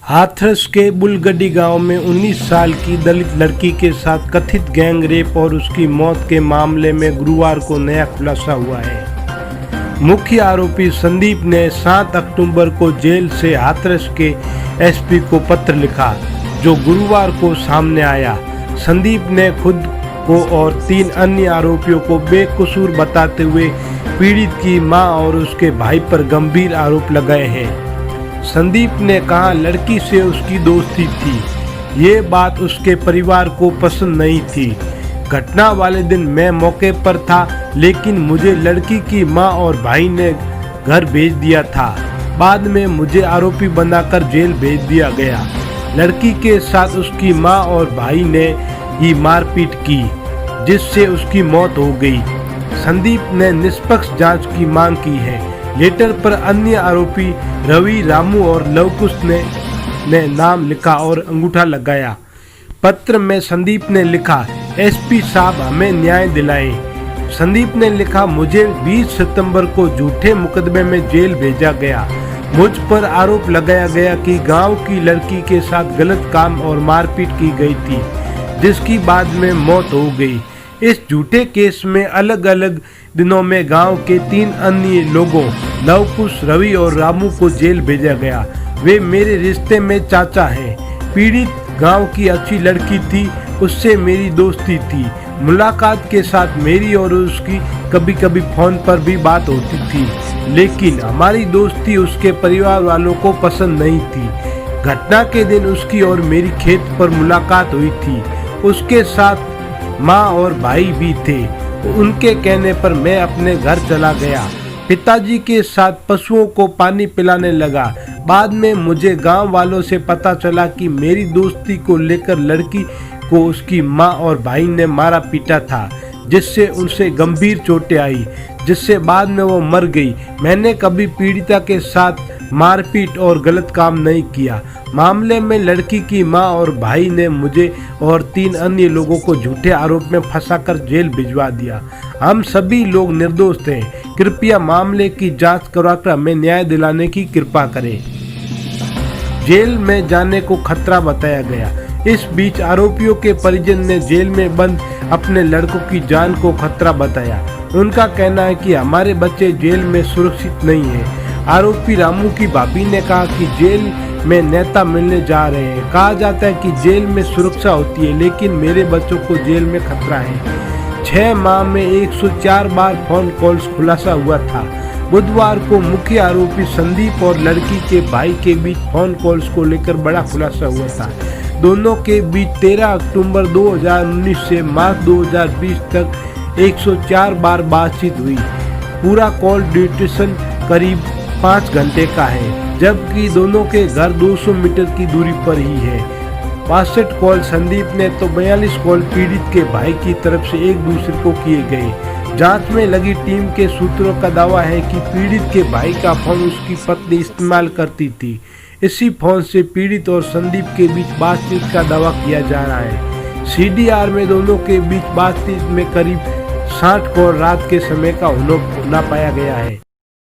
हाथरस के बुलगडी गांव में 19 साल की दलित लड़की के साथ कथित गैंग रेप और उसकी मौत के मामले में गुरुवार को नया खुलासा हुआ है। मुख्य आरोपी संदीप ने 7 अक्टूबर को जेल से हाथरस के एसपी को पत्र लिखा, जो गुरुवार को सामने आया। संदीप ने खुद को और 3 अन्य आरोपियों को बेकसूर बताते हुए पीड़ित की मां और उसके भाई पर गंभीर आरोप लगाए हैं। संदीप ने कहा, लड़की से उसकी दोस्ती थी। ये बात उसके परिवार को पसंद नहीं थी। घटना वाले दिन मैं मौके पर था, लेकिन मुझे लड़की की मां और भाई ने घर भेज दिया था। बाद में मुझे आरोपी बनाकर जेल भेज दिया गया। लड़की के साथ उसकी मां और भाई ने ही मारपीट की, जिससे उसकी मौत हो गई। संदीप ने निष्पक्ष जांच की मांग की है। लेटर पर अन्य आरोपी रवि, रामू और लवकुश ने नाम लिखा और अंगूठा लगाया। पत्र में संदीप ने लिखा, एसपी साहब हमें न्याय दिलाएं। संदीप ने लिखा, मुझे 20 सितंबर को झूठे मुकदमे में जेल भेजा गया। मुझ पर आरोप लगाया गया कि गांव की लड़की के साथ गलत काम और मारपीट की गई थी, जिसकी बाद में मौत हो गई। इस झूठे केस में अलग अलग दिनों में गांव के 3 अन्य लोगों लवकुश, रवि और रामू को जेल भेजा गया। वे मेरे रिश्ते में चाचा हैं। पीड़ित गांव की अच्छी लड़की थी, उससे मेरी दोस्ती थी। मुलाकात के साथ मेरी और उसकी कभी कभी फोन पर भी बात होती थी, लेकिन हमारी दोस्ती उसके परिवार वालों को पसंद नहीं थी। घटना के दिन उसकी और मेरी खेत पर मुलाकात हुई थी। उसके साथ माँ और भाई भी थे। उनके कहने पर मैं अपने घर चला गया। पिताजी के साथ पशुओं को पानी पिलाने लगा। बाद में मुझे गांव वालों से पता चला कि मेरी दोस्ती को लेकर लड़की को उसकी माँ और भाई ने मारा पीटा था, जिससे उनसे गंभीर चोटें आई, जिससे बाद में वो मर गई। मैंने कभी पीड़िता के साथ मारपीट और गलत काम नहीं किया। मामले में लड़की की मां और भाई ने मुझे और 3 अन्य लोगों को झूठे आरोप में फंसाकर जेल भिजवा दिया। हम सभी लोग निर्दोष थे। कृपया मामले की जांच कराकर हमें न्याय दिलाने की कृपा करें। जेल में जाने को खतरा बताया गया। इस बीच आरोपियों के परिजन ने जेल में बंद अपने लड़कों की जान को खतरा बताया। उनका कहना है कि हमारे बच्चे जेल में सुरक्षित नहीं है। आरोपी रामू की भाभी ने कहा कि जेल में नेता मिलने जा रहे हैं। कहा जाता है कि जेल में सुरक्षा होती है, लेकिन मेरे बच्चों को जेल में खतरा है। 6 माह में 104 बार फोन कॉल्स खुलासा हुआ था। बुधवार को मुख्य आरोपी संदीप और लड़की के भाई के बीच फोन कॉल्स को लेकर बड़ा खुलासा हुआ था। दोनों के बीच 13 अक्टूबर 2019 से मार्च 2020 तक 104 बार बातचीत हुई। पूरा कॉल ड्यूरेशन करीब 5 घंटे का है, जबकि दोनों के घर 200 मीटर की दूरी पर ही है। 62 कॉल संदीप ने तो 42 कॉल पीड़ित के भाई की तरफ से एक दूसरे को किए गए। जांच में लगी टीम के सूत्रों का दावा है कि पीड़ित के भाई का फोन उसकी पत्नी इस्तेमाल करती थी। इसी फोन से पीड़ित और संदीप के बीच बातचीत का दावा किया जा रहा है। सीडीआर में दोनों के बीच बातचीत में करीब 60 कॉल रात के समय का होना पाया गया है।